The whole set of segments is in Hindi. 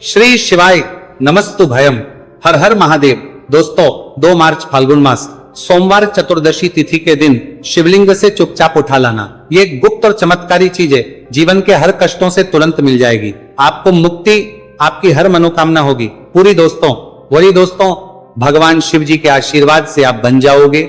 श्री शिवाय नमस्तु भयम। हर हर महादेव। दोस्तों 2 मार्च फाल्गुन मास सोमवार चतुर्दशी तिथि के दिन शिवलिंग से चुपचाप उठा लाना, ये एक गुप्त और चमत्कारी चीज है। जीवन के हर कष्टों से तुरंत मिल जाएगी, आपको मुक्ति, आपकी हर मनोकामना होगी पूरी। दोस्तों भगवान शिव जी के आशीर्वाद से आप बन जाओगे,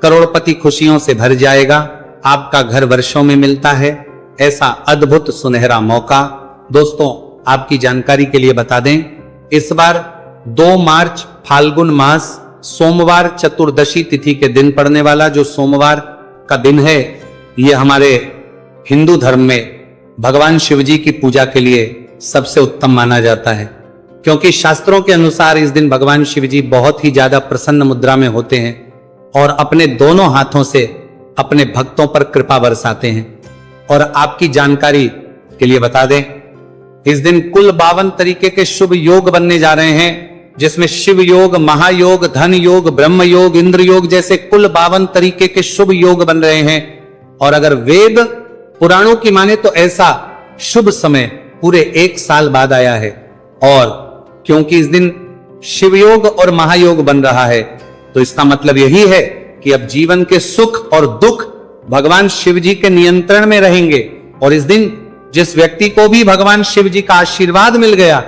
करोड़पति खुशियों से भर जाएगा, आपका घर वर्षों में मिलता है, ऐसा अद्भुत सुनहरा मौका। दोस्तों आपकी जानकारी के लिए बता दें, इस बार 2 मार्च फाल्गुन मास सोमवार चतुर्दशी तिथि के दिन पड़ने वाला जो सोमवार का दिन है, यह हमारे हिंदू धर्म में भगवान शिव जी की पूजा के लिए सबसे उत्तम माना जाता है, क्योंकि शास्त्रों के अनुसार इस दिन भगवान शिव जी बहुत ही ज्यादा प्रसन्न मुद्रा में होते हैं और अपने दोनों हाथों से अपने भक्तों पर कृपा बरसाते हैं। और आपकी जानकारी के लिए बता दें, इस दिन कुल 52 तरीके के शुभ योग बनने जा रहे हैं, जिसमें शिव योग, महायोग, धन योग, ब्रह्म योग, इंद्र योग जैसे कुल 52 तरीके के शुभ योग बन रहे हैं। और अगर वेद पुराणों की माने तो ऐसा शुभ समय पूरे 1 साल बाद आया है। और क्योंकि इस दिन शिव योग और महायोग बन रहा है, तो इसका मतलब यही है कि अब जीवन के सुख और दुख भगवान शिव जी के नियंत्रण में रहेंगे। और इस दिन जिस व्यक्ति को भी भगवान शिव जी का आशीर्वाद मिल गया,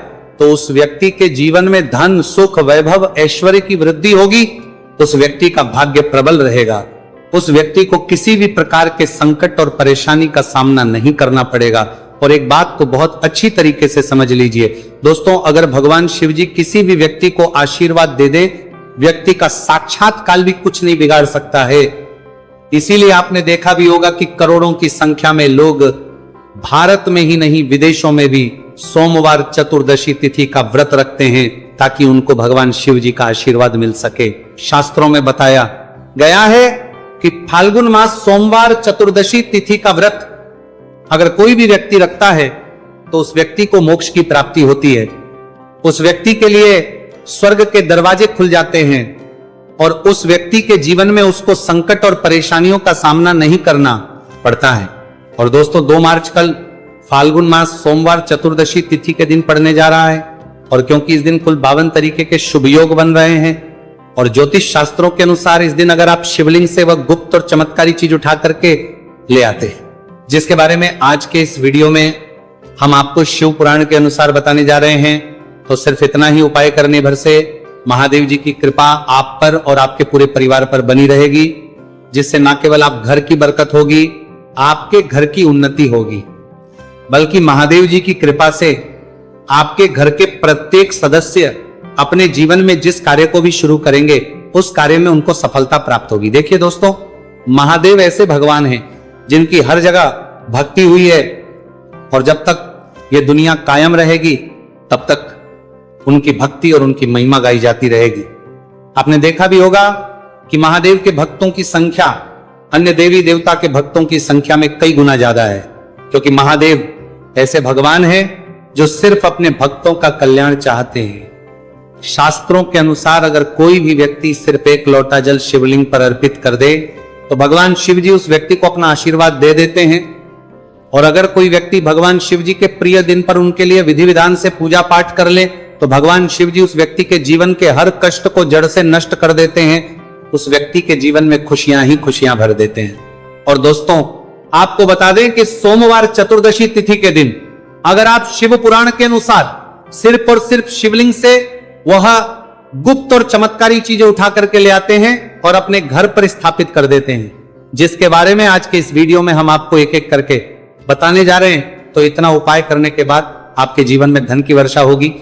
तो उस व्यक्ति के जीवन में धन, सुख, वैभव, ऐश्वर्य की वृद्धि होगी। उस व्यक्ति का भाग्य प्रबल रहेगा, उस व्यक्ति को किसी भी प्रकार के संकट और परेशानी का सामना नहीं करना पड़ेगा। और एक बात को बहुत अच्छी तरीके से समझ लीजिए दोस्तों, अगर भगवान शिव जी किसी भी व्यक्ति को आशीर्वाद दे दे, व्यक्ति का साक्षात काल भी कुछ नहीं बिगाड़ सकता है। इसीलिए आपने देखा भी होगा कि करोड़ों की संख्या में लोग भारत में ही नहीं विदेशों में भी सोमवार चतुर्दशी तिथि का व्रत रखते हैं, ताकि उनको भगवान शिव जी का आशीर्वाद मिल सके। शास्त्रों में बताया गया है कि फाल्गुन मास सोमवार चतुर्दशी तिथि का व्रत अगर कोई भी व्यक्ति रखता है, तो उस व्यक्ति को मोक्ष की प्राप्ति होती है, उस व्यक्ति के लिए स्वर्ग के दरवाजे खुल जाते हैं और उस व्यक्ति के जीवन में उसको संकट और परेशानियों का सामना नहीं करना पड़ता है। और दोस्तों 2 मार्च कल फाल्गुन मास सोमवार चतुर्दशी तिथि के दिन पड़ने जा रहा है। और क्योंकि इस दिन कुल 52 तरीके के शुभ योग बन रहे हैं, और ज्योतिष शास्त्रों के अनुसार इस दिन अगर आप शिवलिंग से वह गुप्त और चमत्कारी चीज उठा करके ले आते हैं, जिसके बारे में आज के इस वीडियो में हम आपको शिव पुराण के अनुसार बताने जा रहे हैं, तो सिर्फ इतना ही उपाय करने भर से महादेव जी की कृपा आप पर और आपके पूरे परिवार पर बनी रहेगी, जिससे न केवल आप घर की बरकत होगी, आपके घर की उन्नति होगी, बल्कि महादेव जी की कृपा से आपके घर के प्रत्येक सदस्य अपने जीवन में जिस कार्य को भी शुरू करेंगे, उस कार्य में उनको सफलता प्राप्त होगी। देखिए दोस्तों, महादेव ऐसे भगवान हैं जिनकी हर जगह भक्ति हुई है, और जब तक ये दुनिया कायम रहेगी तब तक उनकी भक्ति और उनकी महिमा गाई जाती रहेगी। आपने देखा भी होगा कि महादेव के भक्तों की संख्या अन्य देवी देवता के भक्तों की संख्या में कई गुना ज्यादा है, क्योंकि महादेव ऐसे भगवान हैं जो सिर्फ अपने भक्तों का कल्याण चाहते हैं। शास्त्रों के अनुसार अगर कोई भी व्यक्ति सिर्फ 1 लोटा जल शिवलिंग पर अर्पित कर दे, तो भगवान शिव जी उस व्यक्ति को अपना आशीर्वाद दे देते हैं। और अगर कोई व्यक्ति भगवान शिव जी के प्रिय दिन पर उनके लिए विधि विधान से पूजा पाठ कर ले, तो भगवान शिव जी उस व्यक्ति के जीवन के हर कष्ट को जड़ से नष्ट कर देते हैं, उस व्यक्ति के जीवन में खुशियां ही खुशियां भर देते हैं। और दोस्तों आपको बता दें कि सोमवार चतुर्दशी तिथि के दिन अगर आप शिव पुराण के अनुसार सिर्फ और सिर्फ शिवलिंग से वह गुप्त और चमत्कारी चीजें उठा करके ले आते हैं और अपने घर पर स्थापित कर देते हैं, जिसके बारे में आज के इस वीडियो में हम आपको एक एक करके बताने जा रहे हैं, तो इतना उपाय करने के बाद आपके जीवन में धन की वर्षा होगी,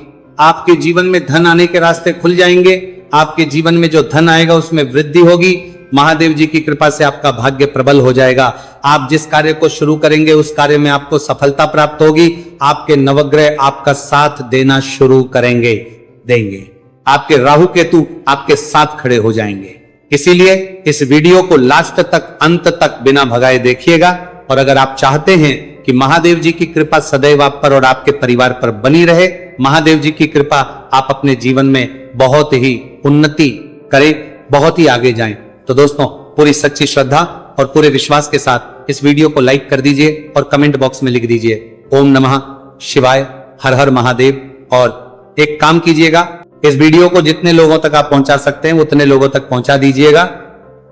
आपके जीवन में धन आने के रास्ते खुल जाएंगे, आपके जीवन में जो धन आएगा उसमें वृद्धि होगी, महादेव जी की कृपा से आपका भाग्य प्रबल हो जाएगा। आप जिस कार्य को शुरू करेंगे उस कार्य में आपको सफलता प्राप्त होगी, आपके नवग्रह आपका साथ देना शुरू देंगे, आपके राहु केतु आपके साथ खड़े हो जाएंगे। इसीलिए इस वीडियो को लास्ट तक, अंत तक बिना भगाए देखिएगा। और अगर आप चाहते हैं कि महादेव जी की कृपा सदैव आप पर और आपके परिवार पर बनी रहे, महादेव जी की कृपा आप अपने जीवन में बहुत ही उन्नति करें, बहुत ही आगे जाएं, तो दोस्तों पूरी सच्ची श्रद्धा और पूरे विश्वास के साथ इस वीडियो को लाइक कर दीजिए और कमेंट बॉक्स में लिख दीजिए ओम नमः शिवाय, हर हर महादेव, और एक काम कीजिएगा, इस वीडियो को जितने लोगों तक आप पहुंचा सकते हैं उतने लोगों तक पहुंचा दीजिएगा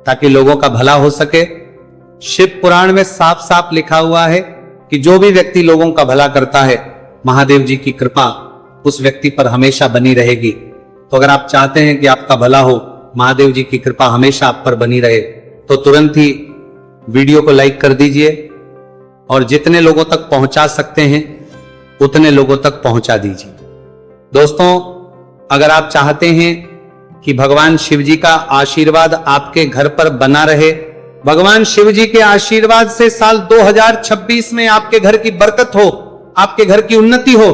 ताकि लोगों का भला हो सके। शिव पुराण में साफ साफ लिखा हुआ है कि जो भी व्यक्ति लोगों का भला करता है, महादेव जी की कृपा उस व्यक्ति पर हमेशा बनी रहेगी। तो अगर आप चाहते हैं कि आपका भला हो, महादेव जी की कृपा हमेशा आप पर बनी रहे, तो तुरंत ही वीडियो को लाइक कर दीजिए और जितने लोगों तक पहुंचा सकते हैं उतने लोगों तक पहुंचा दीजिए। दोस्तों, अगर आप चाहते हैं कि भगवान शिव जी का आशीर्वाद आपके घर पर बना रहे, भगवान शिव जी के आशीर्वाद से साल 2026 में आपके घर की बरकत हो, आपके घर की उन्नति हो,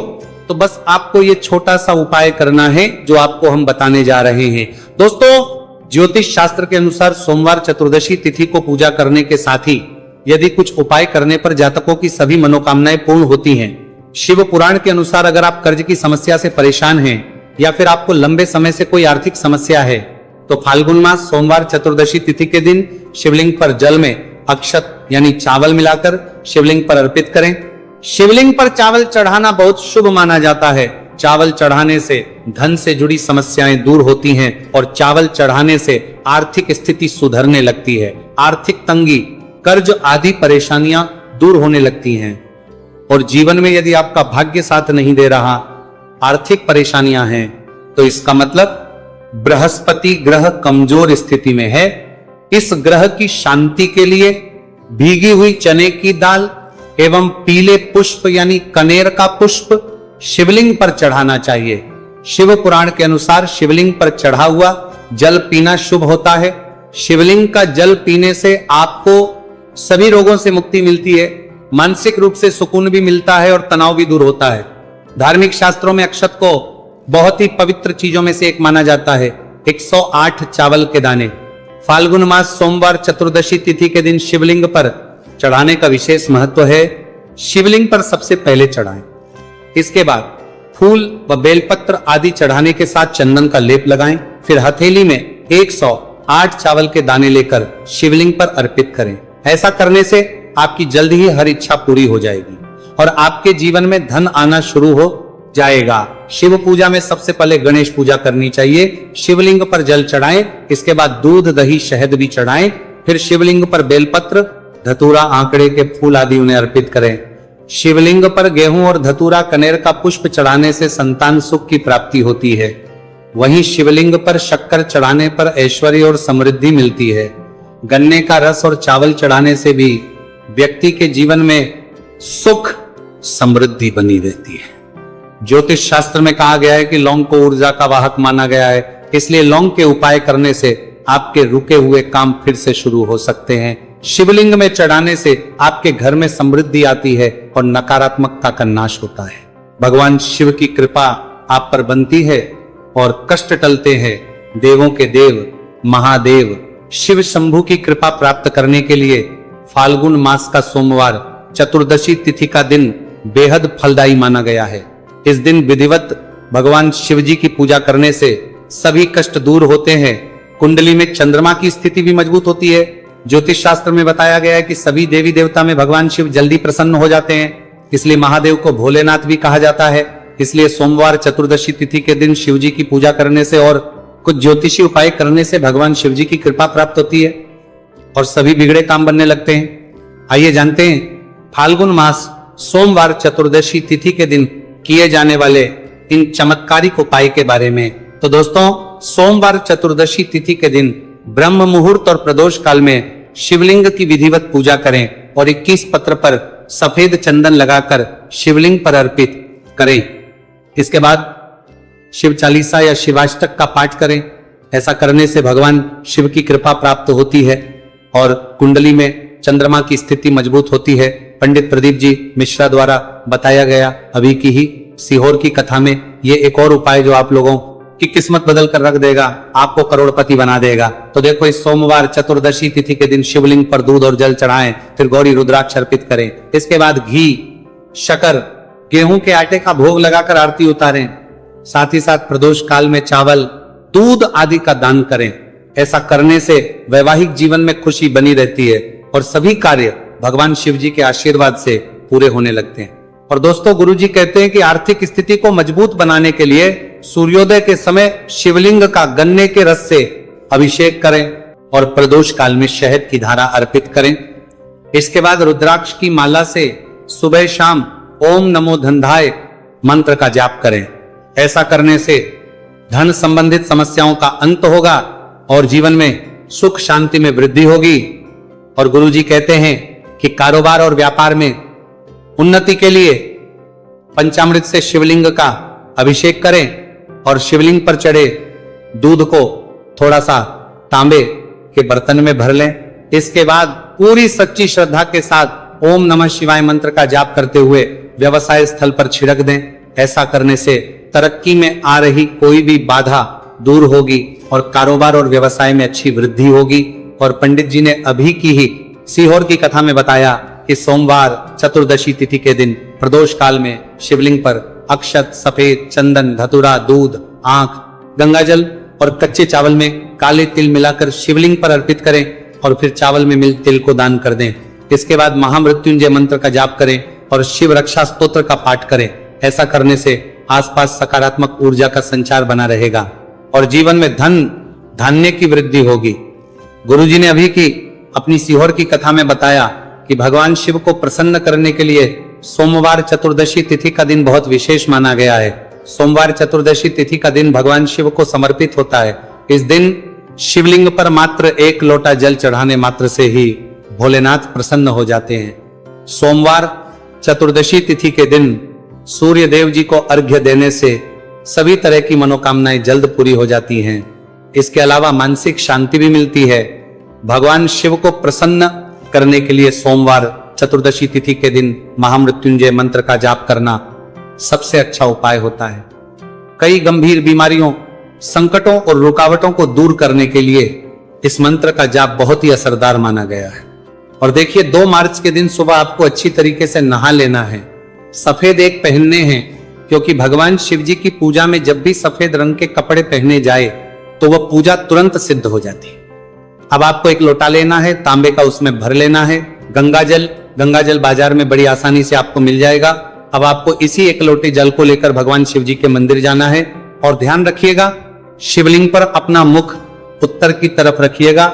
तो बस आपको ये छोटा सा उपाय करना है जो आपको हम बताने जा रहे हैं। दोस्तों, ज्योतिष शास्त्र के अनुसार सोमवार चतुर्दशी तिथि को पूजा करने के साथ ही यदि कुछ उपाय करने पर जातकों की सभी मनोकामनाएं पूर्ण होती हैं। शिव पुराण के अनुसार अगर आप कर्ज की समस्या से परेशान हैं या फिर आपको लंबे समय से कोई आर्थिक समस्या है, तो फाल्गुन मास सोमवार चतुर्दशी तिथि के दिन शिवलिंग पर जल में अक्षत यानी चावल मिलाकर शिवलिंग पर अर्पित करें। शिवलिंग पर चावल चढ़ाना बहुत शुभ माना जाता है। चावल चढ़ाने से धन से जुड़ी समस्याएं दूर होती हैं और चावल चढ़ाने से आर्थिक स्थिति सुधरने लगती है। आर्थिक तंगी, कर्ज आदि परेशानियां दूर होने लगती हैं। और जीवन में यदि आपका भाग्य साथ नहीं दे रहा, आर्थिक परेशानियां हैं, तो इसका मतलब बृहस्पति ग्रह कमजोर स्थिति में है। इस ग्रह की शांति के लिए भीगी हुई चने की दाल एवं पीले पुष्प यानी कनेर का पुष्प शिवलिंग पर चढ़ाना चाहिए। शिव पुराण के अनुसार शिवलिंग पर चढ़ा हुआ जल पीना शुभ होता है। शिवलिंग का जल पीने से आपको सभी रोगों से मुक्ति मिलती है, मानसिक रूप से सुकून भी मिलता है और तनाव भी दूर होता है। धार्मिक शास्त्रों में अक्षत को बहुत ही पवित्र चीजों में से एक माना जाता है। 108 चावल के दाने फाल्गुन मास सोमवार चतुर्दशी तिथि के दिन शिवलिंग पर चढ़ाने का विशेष महत्व है। शिवलिंग पर सबसे पहले चढ़ाएं, इसके बाद फूल व बेलपत्र आदि चढ़ाने के साथ चंदन का लेप लगाएं, फिर हथेली में 108 चावल के दाने लेकर शिवलिंग पर अर्पित करें। ऐसा करने से आपकी जल्द ही हर इच्छा पूरी हो जाएगी और आपके जीवन में धन आना शुरू हो जाएगा। शिव पूजा में सबसे पहले गणेश पूजा करनी चाहिए। शिवलिंग पर जल चढ़ाएं, इसके बाद दूध दही शहद भी चढ़ाएं, फिर शिवलिंग पर बेलपत्र धतूरा आंकड़े के फूल आदि उन्हें अर्पित करें। शिवलिंग पर गेहूं और धतूरा कनेर का पुष्प चढ़ाने से संतान सुख की प्राप्ति होती है। वहीं शिवलिंग पर शक्कर चढ़ाने पर ऐश्वर्य और समृद्धि मिलती है। गन्ने का रस और चावल चढ़ाने से भी व्यक्ति के जीवन में सुख समृद्धि बनी रहती है। ज्योतिष शास्त्र में कहा गया है कि लौंग को ऊर्जा का वाहक माना गया है, इसलिए लौंग के उपाय करने से आपके रुके हुए काम फिर से शुरू हो सकते हैं। शिवलिंग में चढ़ाने से आपके घर में समृद्धि आती है और नकारात्मकता का नाश होता है। भगवान शिव की कृपा आप पर बनती है और कष्ट टलते हैं। देवों के देव महादेव शिव शंभु की कृपा प्राप्त करने के लिए फाल्गुन मास का सोमवार चतुर्दशी तिथि का दिन बेहद फलदायी माना गया है। इस दिन विधिवत भगवान शिव जी की पूजा करने से सभी कष्ट दूर होते हैं। कुंडली में चंद्रमा की स्थिति भी मजबूत होती है। ज्योतिष शास्त्र में बताया गया है कि सभी देवी देवता में भगवान शिव जल्दी प्रसन्न हो जाते हैं, इसलिए महादेव को भोलेनाथ भी कहा जाता है। इसलिए सोमवार चतुर्दशी तिथि के दिन शिव जी की पूजा करने से और कुछ ज्योतिषी उपाय करने से भगवान शिव जी की कृपा प्राप्त होती है और सभी बिगड़े काम बनने लगते हैं। आइए जानते हैं फाल्गुन मास सोमवार चतुर्दशी तिथि के दिन किए जाने वाले इन चमत्कारिक उपाय के बारे में। तो दोस्तों, सोमवार चतुर्दशी तिथि के दिन ब्रह्म मुहूर्त और प्रदोष काल में शिवलिंग की विधिवत पूजा करें और 21 पत्र पर सफेद चंदन लगाकर शिवलिंग पर अर्पित करें। इसके बाद शिव चालीसा या शिवाष्टक का पाठ करें। ऐसा करने से भगवान शिव की कृपा प्राप्त होती है और कुंडली में चंद्रमा की स्थिति मजबूत होती है। पंडित प्रदीप जी मिश्रा द्वारा बताया गया अभी की ही सीहोर की कथा में ये एक और उपाय जो आप लोगों की किस्मत बदल कर रख देगा, आपको करोड़पति बना देगा। तो देखो, इस सोमवार चतुर्दशी तिथि के दिन शिवलिंग पर दूध और जल चढ़ाएं, फिर गौरी रुद्राक्ष अर्पित करें। इसके बाद घी, शक्कर, गेहूं के आटे का भोग लगाकर आरती उतारें। साथ ही साथ प्रदोष काल में चावल, दूध आदि का दान करें। ऐसा करने से वैवाहिक जीवन में खुशी बनी रहती है और सभी कार्य भगवान शिव जी के आशीर्वाद से पूरे होने लगते हैं। और दोस्तों गुरुजी कहते हैं कि आर्थिक स्थिति को मजबूत बनाने के लिए सूर्योदय के समय शिवलिंग का गन्ने के रस से अभिषेक करें और प्रदोष काल में शहद की धारा अर्पित करें। इसके बाद रुद्राक्ष की माला से सुबह शाम ओम नमो धनधाय मंत्र का जाप करें। ऐसा करने से धन संबंधित समस्याओं का अंत होगा और जीवन में सुख शांति में वृद्धि होगी। और गुरुजी कहते हैं कि कारोबार और व्यापार में उन्नति के लिए पंचामृत से शिवलिंग का अभिषेक करें और शिवलिंग पर चढ़े दूध को थोड़ा सा तांबे के बर्तन में भर लें। इसके बाद पूरी सच्ची श्रद्धा के साथ ओम नमः शिवाय मंत्र का जाप करते हुए व्यवसाय स्थल पर छिड़क दें। ऐसा करने से तरक्की में आ रही कोई भी बाधा दूर होगी और कारोबार और व्यवसाय में अच्छी वृद्धि होगी। और पंडित जी ने अभी की ही सीहोर की कथा में बताया कि सोमवार चतुर्दशी तिथि के दिन प्रदोष काल में शिवलिंग पर अक्षत, सफेद चंदन, धतूरा, दूध, आंख, गंगाजल और कच्चे चावल में काले तिल मिलाकर शिवलिंग पर अर्पित करें और फिर चावल में मिल तिल को दान कर दें। इसके बाद महामृत्युंजय मंत्र का जाप करें और शिव रक्षा स्तोत्र का पाठ करें। ऐसा करने से आसपास सकारात्मक ऊर्जा का संचार बना रहेगा और जीवन में धन धान्य की वृद्धि होगी। गुरुजी ने अभी की अपनी सीहोर की कथा में बताया कि भगवान शिव को प्रसन्न करने के लिए सोमवार चतुर्दशी तिथि का दिन बहुत विशेष माना गया है। सोमवार चतुर्दशी तिथि का दिन भगवान शिव को समर्पित होता है। इस दिन शिवलिंग पर मात्र एक लोटा जल चढ़ाने मात्र से ही भोलेनाथ प्रसन्न हो जाते हैं। सोमवार चतुर्दशी तिथि के दिन सूर्य देव जी को अर्घ्य देने से सभी तरह की मनोकामनाएं जल्द पूरी हो जाती हैं। इसके अलावा मानसिक शांति भी मिलती है। भगवान शिव को प्रसन्न करने के लिए सोमवार चतुर्दशी तिथि के दिन महामृत्युंजय मंत्र का जाप करना सबसे अच्छा उपाय होता है। कई गंभीर बीमारियों, संकटों और रुकावटों को दूर करने के लिए इस मंत्र का जाप बहुत ही असरदार माना गया है। और देखिए 2 मार्च के दिन सुबह आपको अच्छी तरीके से नहा लेना है। सफेद एक पहनने हैं, क्योंकि भगवान शिव जी की पूजा में जब भी सफेद रंग के कपड़े पहने जाए तो वह पूजा तुरंत सिद्ध हो जाती है। अब आपको एक लोटा लेना है, तांबे का, उसमें भर लेना है गंगाजल बाजार में बड़ी आसानी से आपको मिल जाएगा। अब आपको इसी एक लोटे जल को लेकर भगवान शिव जी के मंदिर जाना है और ध्यान रखिएगा शिवलिंग पर अपना मुख उत्तर की तरफ रखिएगा,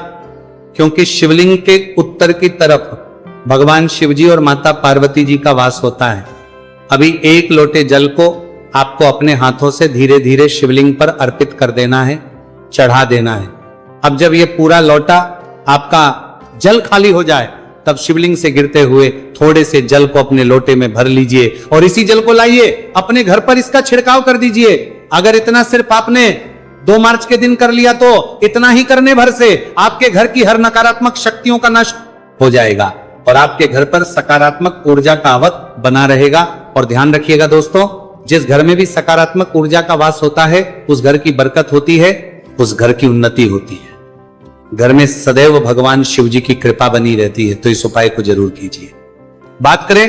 क्योंकि शिवलिंग के उत्तर की तरफ भगवान शिव जी और माता पार्वती जी का वास होता है। अभी एक लोटे जल को आपको अपने हाथों से धीरे धीरे शिवलिंग पर अर्पित कर देना है, चढ़ा देना है। अब जब ये पूरा लोटा आपका जल खाली हो जाए तब शिवलिंग से गिरते हुए थोड़े से जल को अपने लोटे में भर लीजिए और इसी जल को लाइए अपने घर पर इसका छिड़काव कर दीजिए। अगर इतना सिर्फ आपने 2 मार्च के दिन कर लिया तो इतना ही करने भर से आपके घर की हर नकारात्मक शक्तियों का नाश हो जाएगा और आपके घर पर सकारात्मक ऊर्जा का आवत बना रहेगा। और ध्यान रखिएगा दोस्तों, जिस घर में भी सकारात्मक ऊर्जा का वास होता है उस घर की बरकत होती है, उस घर की उन्नति होती है। घर में सदैव भगवान शिव जी की कृपा बनी रहती है। तो इस उपाय को जरूर कीजिए। बात करें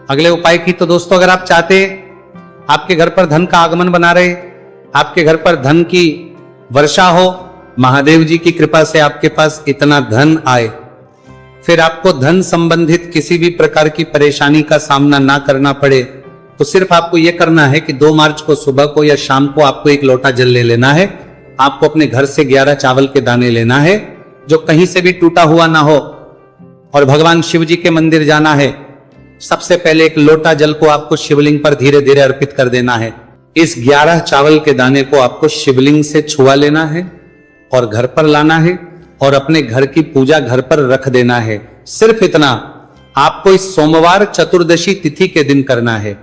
अगले उपाय की तो दोस्तों, अगर आप चाहते हैं आपके घर पर धन का आगमन बना रहे, आपके घर पर धन की वर्षा हो, महादेव जी की कृपा से आपके पास इतना धन आए, फिर आपको धन संबंधित किसी भी प्रकार की परेशानी का सामना ना करना पड़े, तो सिर्फ आपको यह करना है कि 2 मार्च को सुबह को या शाम को आपको एक लोटा जल ले लेना है। आपको अपने घर से 11 चावल के दाने लेना है जो कहीं से भी टूटा हुआ ना हो और भगवान शिव जी के मंदिर जाना है। सबसे पहले एक लोटा जल को आपको शिवलिंग पर धीरे धीरे अर्पित कर देना है। इस 11 चावल के दाने को आपको शिवलिंग से छुआ लेना है और घर पर लाना है और अपने घर की पूजा घर पर रख देना है। सिर्फ इतना आपको इस सोमवार चतुर्दशी तिथि के दिन करना है।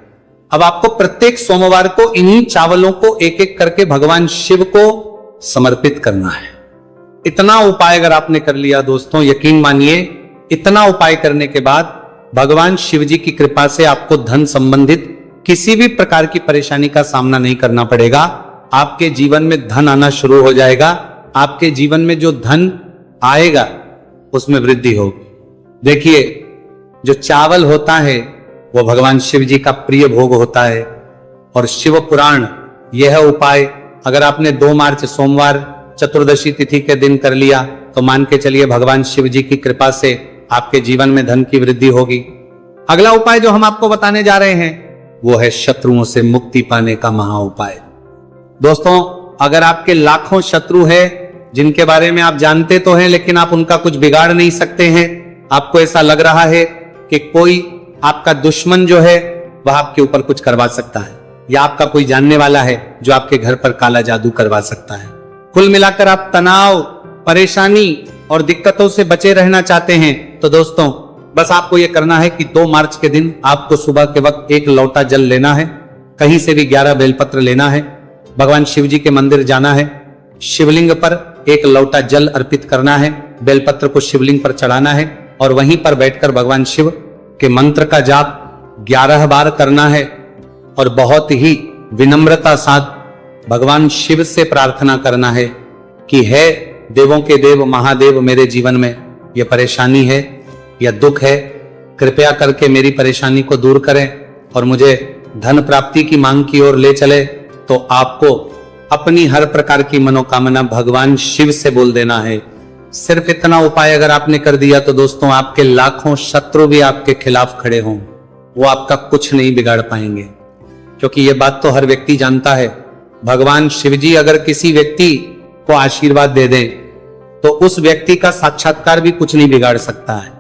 अब आपको प्रत्येक सोमवार को इन्हीं चावलों को एक एक करके भगवान शिव को समर्पित करना है। इतना उपाय अगर आपने कर लिया दोस्तों, यकीन मानिए इतना उपाय करने के बाद भगवान शिव जी की कृपा से आपको धन संबंधित किसी भी प्रकार की परेशानी का सामना नहीं करना पड़ेगा। आपके जीवन में धन आना शुरू हो जाएगा। आपके जीवन में जो धन आएगा उसमें वृद्धि होगी। देखिए, जो चावल होता है वो भगवान शिव जी का प्रिय भोग होता है और शिव पुराण यह उपाय अगर आपने 2 मार्च सोमवार चतुर्दशी तिथि के दिन कर लिया तो मान के चलिए भगवान शिव जी की कृपा से आपके जीवन में धन की वृद्धि होगी। अगला उपाय जो हम आपको बताने जा रहे हैं वो है शत्रुओं से मुक्ति पाने का महा उपाय। दोस्तों, अगर आपके लाखों शत्रु है जिनके बारे में आप जानते तो हैं लेकिन आप उनका कुछ बिगाड़ नहीं सकते हैं, आपको ऐसा लग रहा है कि कोई आपका दुश्मन जो है वह आपके ऊपर कुछ करवा सकता है या आपका कोई जानने वाला है जो आपके घर पर काला जादू करवा सकता है, कुल मिलाकर आप तनाव, परेशानी और दिक्कतों से बचे रहना चाहते हैं, तो दोस्तों बस आपको यह करना है कि 2 मार्च के दिन आपको सुबह के वक्त 1 लोटा जल लेना है, कहीं से भी 11 बेलपत्र लेना है, भगवान शिव जी के मंदिर जाना है, शिवलिंग पर 1 लोटा जल अर्पित करना है, बेलपत्र को शिवलिंग पर चढ़ाना है और वहीं पर बैठकर भगवान शिव के मंत्र का जाप 11 बार करना है और बहुत ही विनम्रता साथ भगवान शिव से प्रार्थना करना है कि हे देवों के देव महादेव, मेरे जीवन में यह परेशानी है या दुख है, कृपया करके मेरी परेशानी को दूर करें और मुझे धन प्राप्ति की मांग की ओर ले चले। तो आपको अपनी हर प्रकार की मनोकामना भगवान शिव से बोल देना है। सिर्फ इतना उपाय अगर आपने कर दिया तो दोस्तों आपके लाखों शत्रु भी आपके खिलाफ खड़े हों, वो आपका कुछ नहीं बिगाड़ पाएंगे, क्योंकि ये बात तो हर व्यक्ति जानता है, भगवान शिवजी अगर किसी व्यक्ति को आशीर्वाद दे दें तो उस व्यक्ति का साक्षात्कार भी कुछ नहीं बिगाड़ सकता है।